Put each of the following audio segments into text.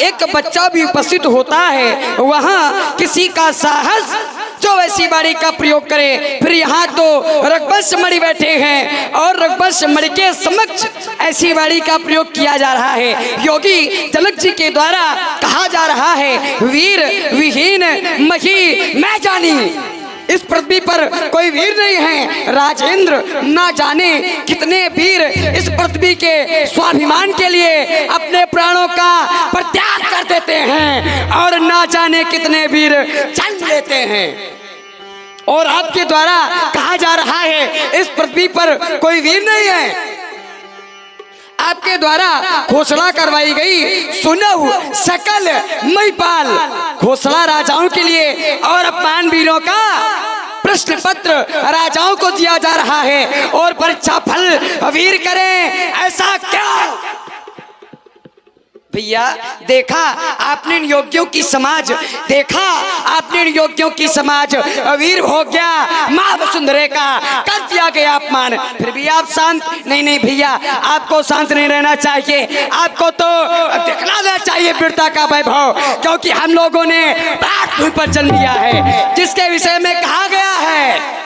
एक बच्चा भी उपस्थित होता है वहाँ किसी का साहस जो ऐसी बाड़ी का प्रयोग करे। फिर यहाँ तो रघुवंश मणि बैठे हैं और रघुवंश मणि के समक्ष ऐसी बाड़ी का प्रयोग किया जा रहा है। योगी जनक जी के द्वारा कहा जा रहा है, वीर विहीन मही मैं जानी। इस पृथ्वी पर कोई वीर नहीं है। राजेंद्र ना जाने कितने वीर इस पृथ्वी के स्वाभिमान के लिए अपने प्राणों का परित्याग कर देते हैं और ना जाने कितने वीर जन्म लेते हैं। और आपके द्वारा कहा जा रहा है इस पृथ्वी पर कोई वीर नहीं है। आपके द्वारा घोषणा करवाई गई, सुनो सकल महिपाल। घोषणा राजाओं के लिए और अपमान वीरों का प्रश्न पत्र राजाओं को दिया जा रहा है और परीक्षा फल वीर करें, ऐसा क्या? भैया देखा आपने योग्यों की समाज, देखा आपने योग्यों की समाज, वीर हो गया माँ वसुंधरे का, कर दिया गया अपमान। फिर भी आप शांत नहीं भैया, आपको शांत नहीं रहना चाहिए। आपको तो दिखलाना चाहिए वीरता का वैभव, क्योंकि हम लोगों ने भारत पर जन्म लिया है जिसके विषय में कहा गया है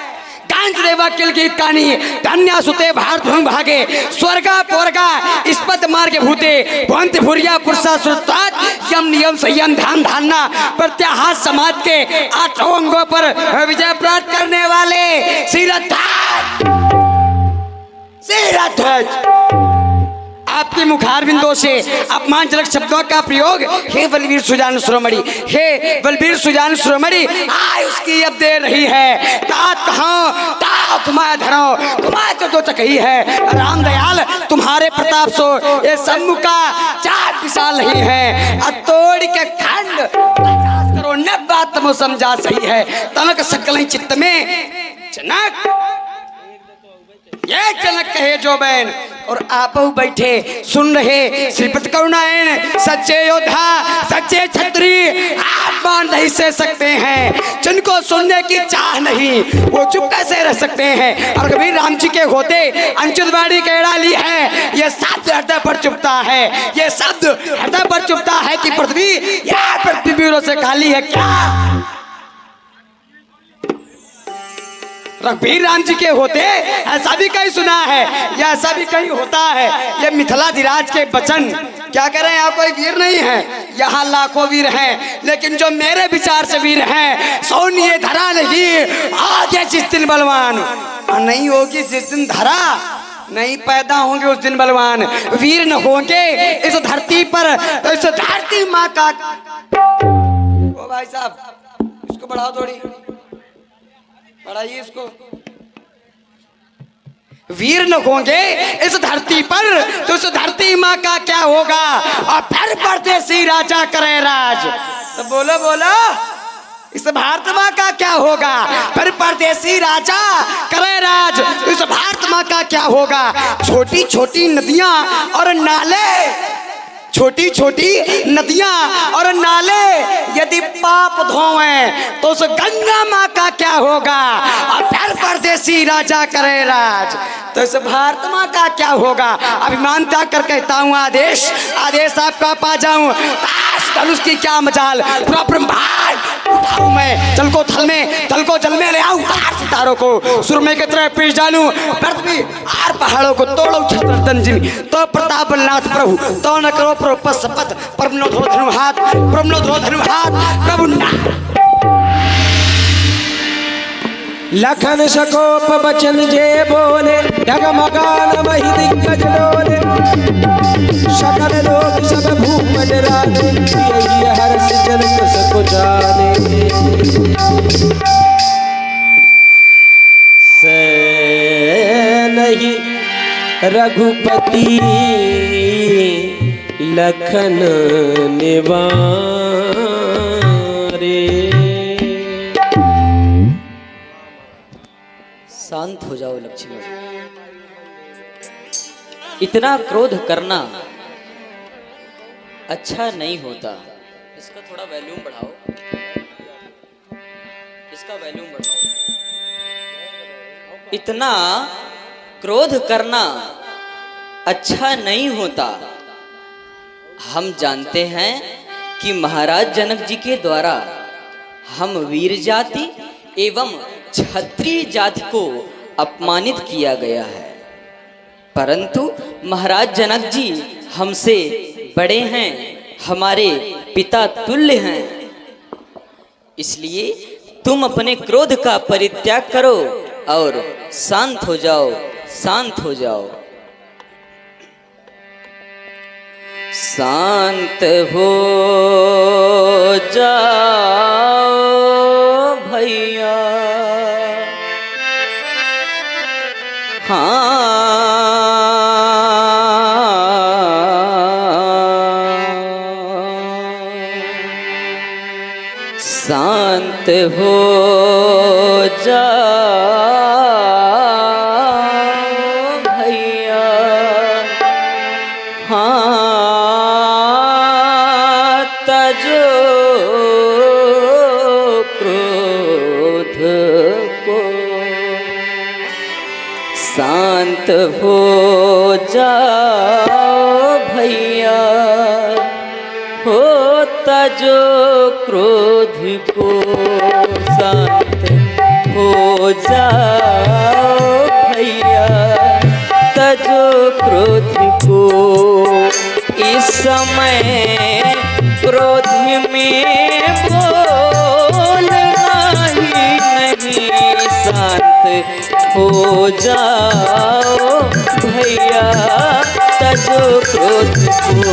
देवा किल गीत कहानी, धन्या सुते भारत भूमि भागे, स्वर्गा पोरगा इस्पत मार्ग भूते, भवंत भूरिया पुरुषा सुरतात, यम नियम संयम ध्यान धारणा प्रत्याहार समाज के 8 अंगों पर विजय प्राप्त करने वाले सिरध्वज आपके मुखार बिंदों से अपमानजनक शब्दों का प्रयोग, हे बलवीर सुजान शिरोमणि, हे बलवीर सुजान शिरोमणि, उसकी अब दे रही है। तुम्हारा धरो तुम्हारे तो कही है रामदयाल, तुम्हारे प्रताप सो ये सम्मुख का चार विशाल नहीं है। अतोड़ के खंड 50 करोड़ न बात तुम समझा सही है। तमक सकल चित्त में जनक, ये जनक कहे जो बैन, और आप बैठे सुन रहे श्रीपति करुणायन, सच्चे योद्धा सच्चे छत्री आप मान नहीं सह सकते हैं। जिनको सुनने की चाह नहीं वो चुप कैसे रह सकते हैं। और कबीर राम जी के होते अंचुतवाड़ी के डाली है, ये शब्द हृदय पर चुपता है, ये शब्द हृदय पर चुपता है कि पृथ्वी या पृथ्वी वीरों से खाली है क्या? रघुवीर राम जी के होते ऐसा भी कहीं सुना है, या ऐसा भी कहीं होता है। ये मिथिलाधिराज के वचन क्या करें, यहाँ कोई वीर नहीं है, यहाँ लाखों वीर हैं, लेकिन जो मेरे विचार से वीर हैं, सोनिए धरा नहीं आगे जिस दिन बलवान, और नहीं होगी जिस दिन धरा नहीं पैदा होंगे उस दिन बलवान, वीर न होंगे इस धरती पर, तो इस धरती माँ का। ओ भाई साहब इसको बढ़ाओ, थोड़ी बढ़ाइए इसको। वीर न होंगे इस धरती पर तो इस धरती माँ का क्या होगा? और फिर परदेसी राजा करे राज, तो बोलो बोलो इस भारत माँ का क्या होगा? फिर परदेसी राजा करे राज, इस भारत माँ का क्या होगा? छोटी छोटी नदियां और नाले, छोटी छोटी नदियां और नाले यदि पाप धोएं तो उस गंगा माँ का क्या होगा? और फिर परदेसी राजा करे राज, तो इस भारत माँ का क्या होगा? अभिमान त्याग कर कहता हूँ आदेश, आदेश आपका पा जाऊं, धनुष की क्या मजाल, पूरा ब्रह्मांड उठाऊं मैं, जल को थल में जल को जल में ले आऊं, सितारों को सुरमे की तरह पेश डालूं, पृथ्वी आर पहाड़ों को तोड़ो छत्र तंजिम, तो प्रताप बलनाथ प्रभु तो न करो प्रभु शपथ, प्रभु नो धरो धनु हाथ, प्रभु नो धरो धनु हाथ, प्रभु ना। लखन सकोप बचन जे बोले, डगमगान महि दिग्गज डोले, सकल लोग सब भूमन राने, यही हर्ष जन कस को जाने। से नहीं रघुपति लखन निवारे। शांत हो जाओ लक्ष्मी, इतना क्रोध करना अच्छा नहीं होता। इसका थोड़ा वॉल्यूम बढ़ाओ, इसका वॉल्यूम बढ़ाओ। इतना क्रोध करना अच्छा नहीं होता। हम जानते हैं कि महाराज जनक जी के द्वारा हम वीर जाति एवं क्षत्रिय जाति को अपमानित किया गया है, परंतु महाराज जनक जी हमसे बड़े हैं, हमारे पिता तुल्य हैं। इसलिए तुम अपने क्रोध का परित्याग करो और शांत हो जाओ, शांत हो जाओ। शांत हो जाओ भैया, शांत हो जाओ भैया, तजो क्रोध को। शांत हो जाओ भैया, होता जो क्रोध को। शांत हो जाओ भैया, तजो क्रोध को। इस समय क्रोध में बोलना ही नहीं। शांत हो जाओ भैया, तजो क्रोध को।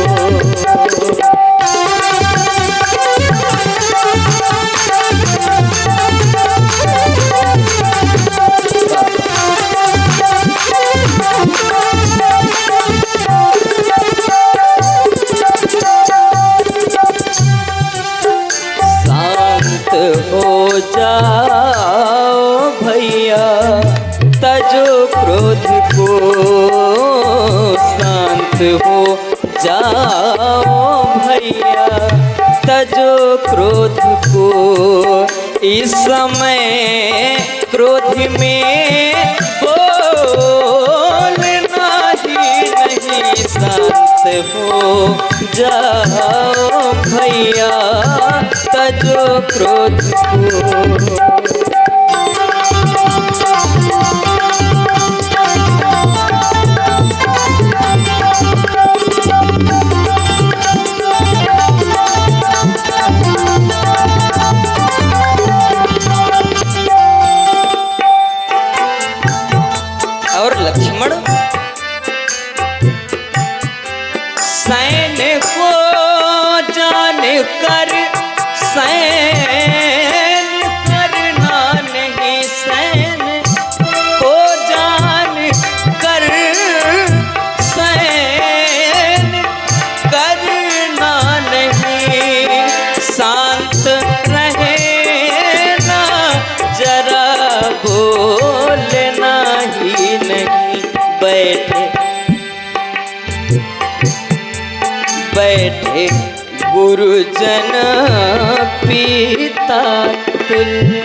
शांत हो जाओ भैया, तजो क्रोध को। शांत हो जाओ भैया, तजो क्रोध को। इस समय क्रोध में बोलना ही नहीं। शांत हो जाओ भैया, तजो क्रोध को। और लक्ष्मण सैन को जान कर सैन करना नहीं। सैन को जान कर सैन करना नहीं। शांत रहे ना जरा, बोलना ही नहीं। बैठे बैठे गुरुजन पिता तुल्य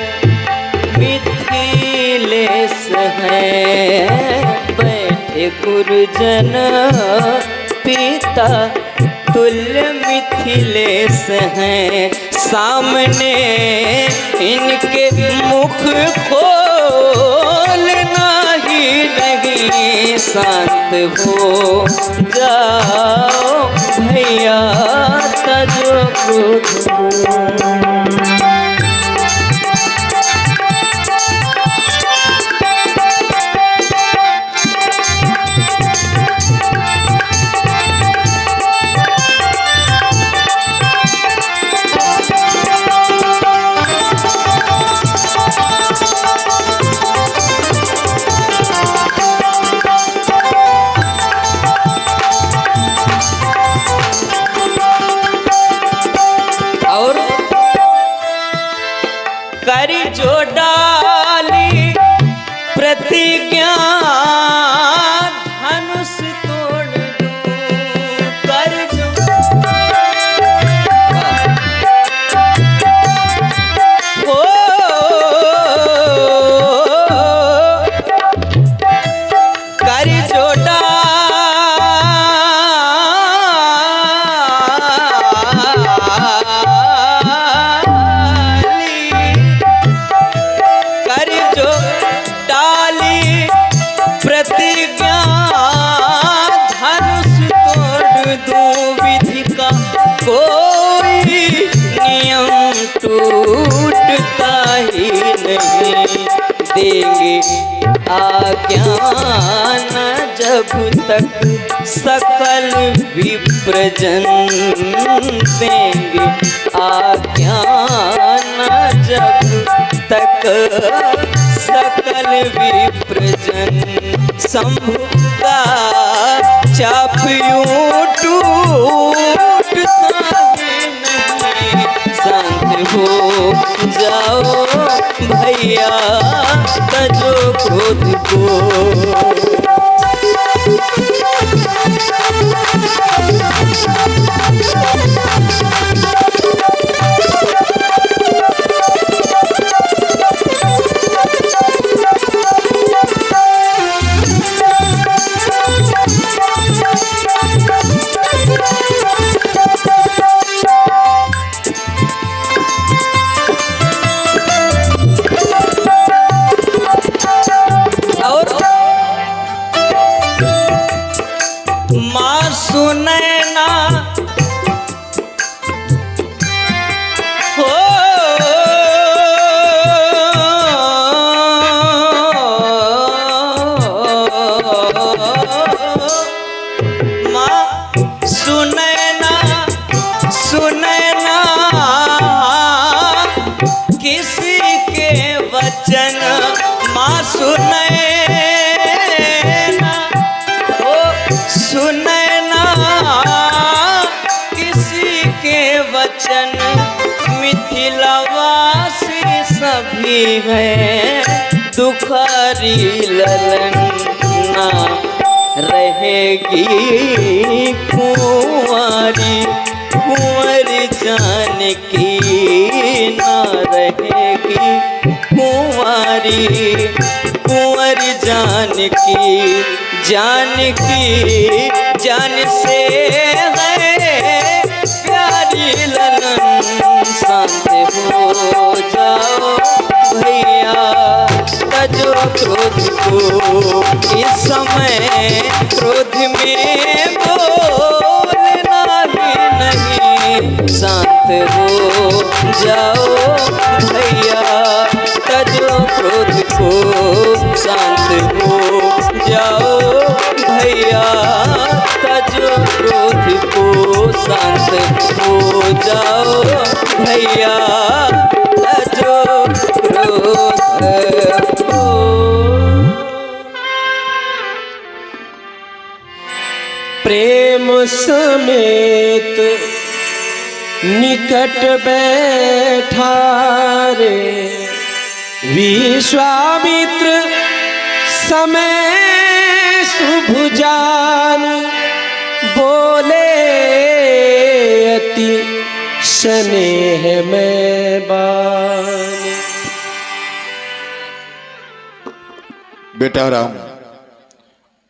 मिथिलेश हैं। बैठे गुरुजन पिता तुल्य मिथिलेश हैं। सामने इनके मुख खोलना ही नहीं। शांत हो जाओ भैया, तजो क्रोध को। कोई नियम टूटता ही नहीं, देंगे आज्ञान जब तक सकल विप्रजन, देंगे आज्ञान जब तक सकल विप्रजन। शंभु का चाप यूं टूटता ही नहीं, शांत हो जाओ भैया तजो क्रोध को। सभी है दुखारी ललन, ना रहेगी कुंवारी कुंवर जानकी, ना रहेगी कुंवारी कुंवर जानकी। जानकी जान से है प्यारी ललन, शांत हो जाओ भैया तजो क्रोध को। इस समय क्रोध में बोलना ही नहीं, शांत हो जाओ भैया तजो क्रोध को। शांत हो जाओ भैया तजो क्रोध को। शांत हो जाओ भैया तजो क्रोध को। प्रेम समेत निकट बैठा रे, विश्वामित्र समय शुभ जान, बोले अति स्नेह में बान। बेटा राम,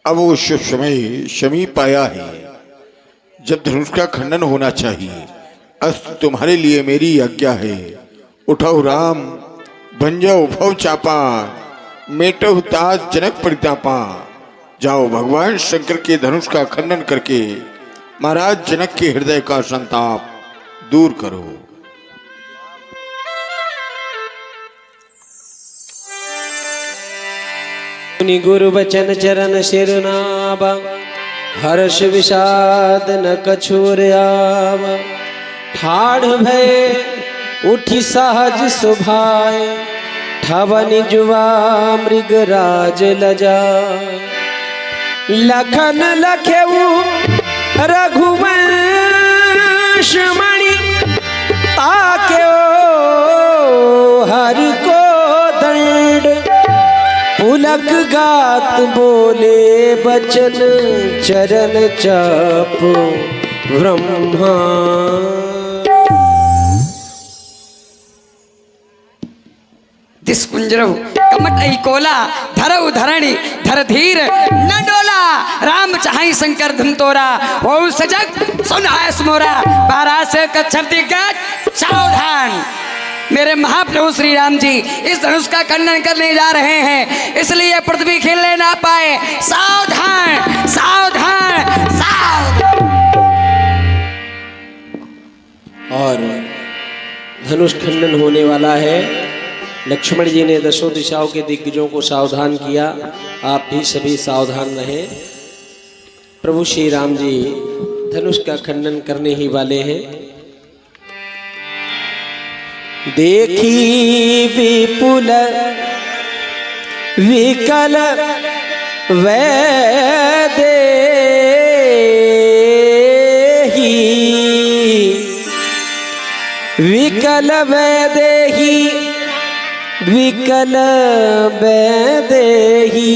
अब वो शुभ समय समीप आया है जब धनुष का खंडन होना चाहिए। अस्त तुम्हारे लिए मेरी आज्ञा है। उठाओ राम, बन जाओ भव चापा, मेटो ताज जनक परितापा। जाओ भगवान शंकर के धनुष का खंडन करके महाराज जनक के हृदय का संताप दूर करो। गुरु बचन चरण शिरनाभ, हर्ष विषाद न कछुर आव। ठाढ़ भय उठी सहज सुभाय, ठवनि जुवा मृगराज लजा। लखन लखेऊ रघुवंश मणि, ताक्यो हरि को दंड। पुलक गात बोले बचन, चरण चाप ब्रह्मा। दिस कुंजरहु कमट आई कोला, धरऊ धरणी धर धीर न डोला। राम चाहि शंकर धुन तोरा, हो सजग सुन आयस मोरा। बारह से कच्छप दिग्गज सावधान, मेरे महाप्रभु श्री राम जी इस धनुष का खंडन करने जा रहे हैं, इसलिए पृथ्वी खेलने ना पाए। सावधान सावधान सावधान। और धनुष खंडन होने वाला है। लक्ष्मण जी ने दसों दिशाओं के दिग्गजों को सावधान किया, आप भी सभी सावधान रहें। प्रभु श्री राम जी धनुष का खंडन करने ही वाले हैं। देखी विपुल विकल वैदेही, विकल वैदेही, विकल वैदेही,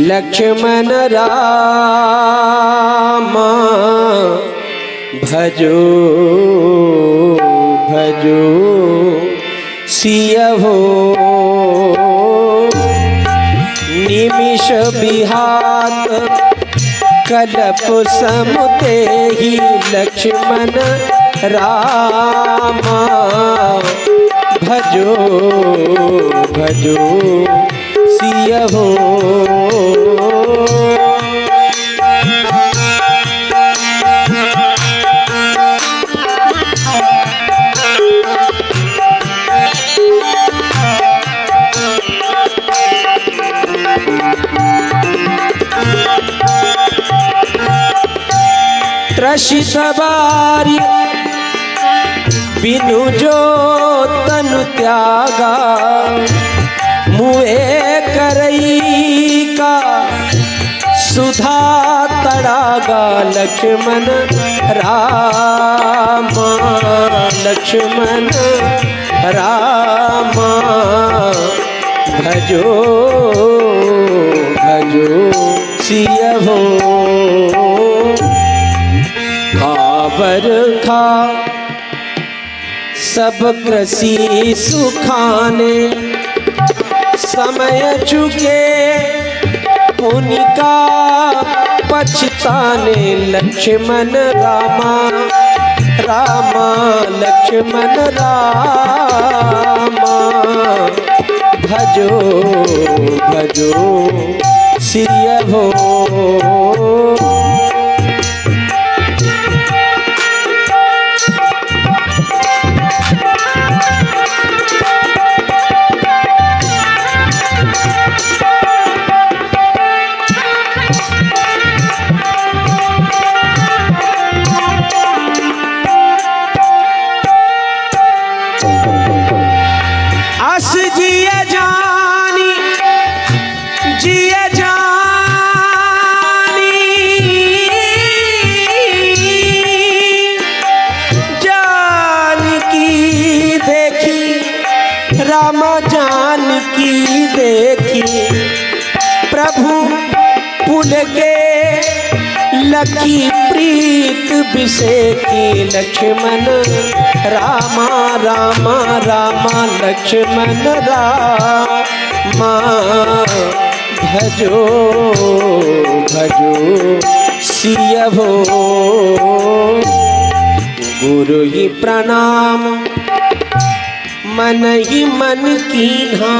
लक्ष्मण रामा भजो भजो सियहो, निमिष बिहात कलप समुदेहि, लक्ष्मण रामा भजो भजो सियहो। त्रसित बारी बिनु जो तनु त्यागा, मुए करई का सुधा तड़ागा, लक्ष्मण रामा लक्ष्मण रामा भजो भजो सियहो। बरखा सब कृषि सुखाने, समय चुके उनका पछताने, लक्ष्मण रामा रामा लक्ष्मण रामा भजो भजो सियहो। प्रभु पुल के लकी प्रीत विषेकी, लक्ष्मण रामा रामा रामा लक्ष्मण रामा भजो भजो सियहो। गुरु ही प्रणाम मन ही मन कीन्हा,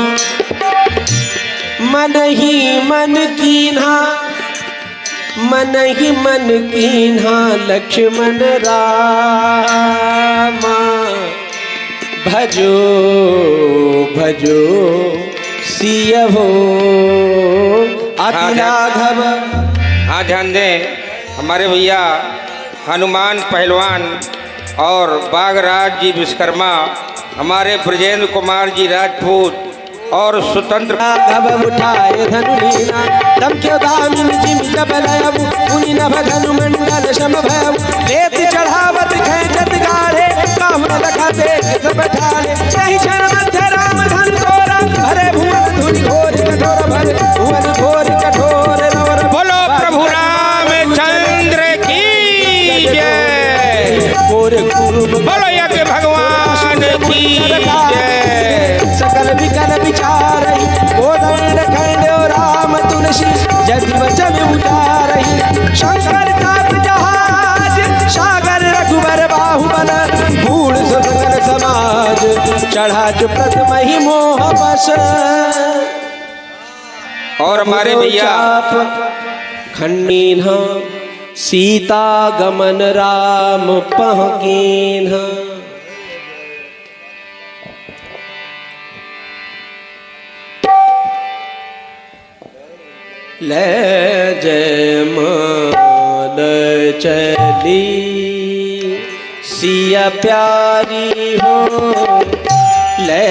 मन ही मन कीन्हा, मन ही मन कीन्हा, लक्ष्मण रामा भजो भजो सियहो। अति लाघव। हाँ ध्यान दें, हमारे भैया हनुमान पहलवान और बागराज जी विश्वकर्मा, हमारे ब्रजेंद्र कुमार जी राजपूत और स्वतंत्र घब उठाए धनुलीना, तम क्यों दामिनी जिम जबलयबु, मुनि नभ धनु मंडल शम भयबु, लेत चढ़ावत खेचत गाढ़े, काम न दखते सब ठाले, नहीं क्षण मध्य राम धन तोरा, भरे भुवन धुनि घोर कठोर, भरे भुवन घोर कठोर नवर। बोलो प्रभु रामचंद्र की जय। बोलो यज्ञ भगवान की जय। सकल विकल विचारहि, कोदंड खंडो राम तुलसी, जदि वचन उतारहि, शंकर ताप जहाज, सागर रघुबर बाहुबल, भूल सकल समाज, चढ़ा जो प्रथम ही मोह बस। और हमारे भैया खंडीन सीता गमन राम पहकीन्हा। ले जय मान चली सिया प्यारी हो, ले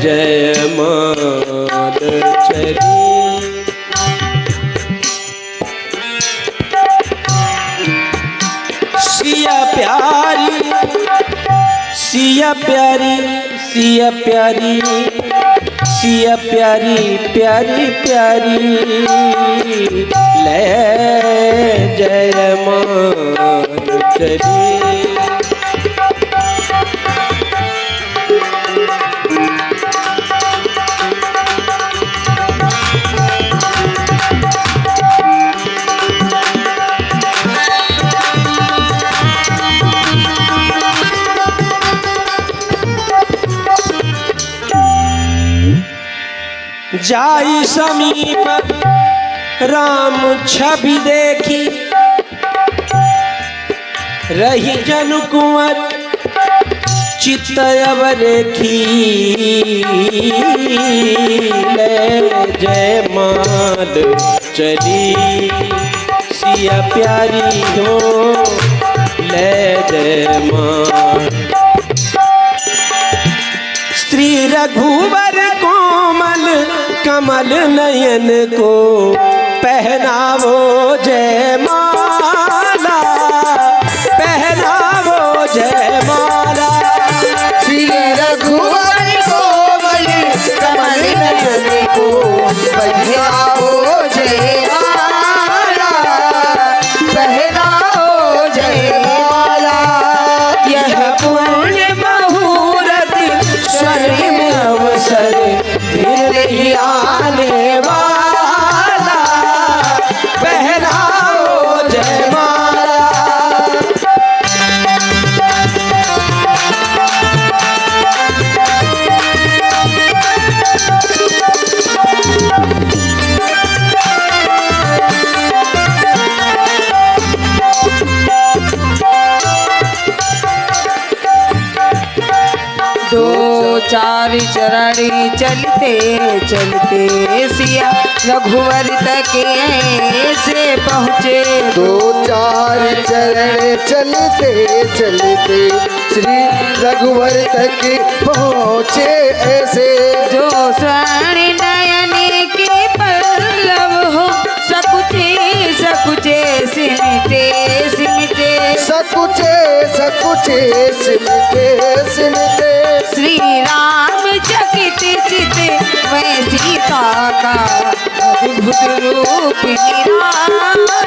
जय मान चली। सिया प्यारी सिया प्यारी सिया प्यारी सिया प्यारी प्यारी प्यारी, ले जय मान चली। जाई समीप राम छवि देखी, रही जनु कुंवर चित्त अब रेखी। ले जय माल चली सिया प्यारी हो, ले जय माल। श्री रघुवर कोमल कमल नयन को पहनावो जय माला, पहनावो जय माला। श्री रघुवर कोमल कमल नयन को पहनावो जय माला, पहनावो जय माला। यह पुण्य मुहूर्त स्वर्ग में अवसर फिर ही आने वाला, पहनाओ जय माला। दो चार चरणी चलते चलते सिया रघुवर तक ऐसे पहुँचे। दो चार चरण चलते चलते श्री रघुवर तक पहुँचे ऐसे। जो स्वर्ण नयन के पल्लव हो, सकुचे सकुचे सिमटे सिमटे, सकुचे सकुचे सिमटे सिमटे। श्री राम चकित चित वै सीता का अद्भुत रूप निराला,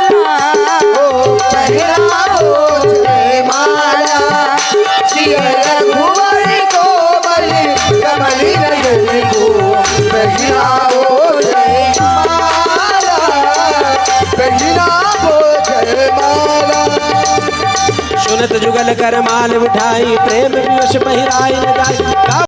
पहनाओ जय माला। श्री रघुवर कोमल कमल नयन को पहनाओ जय माला, पहनाओ जय माला। सुनत जुगल कर माल मिठाई, प्रेम विवश पहिराई न जाई।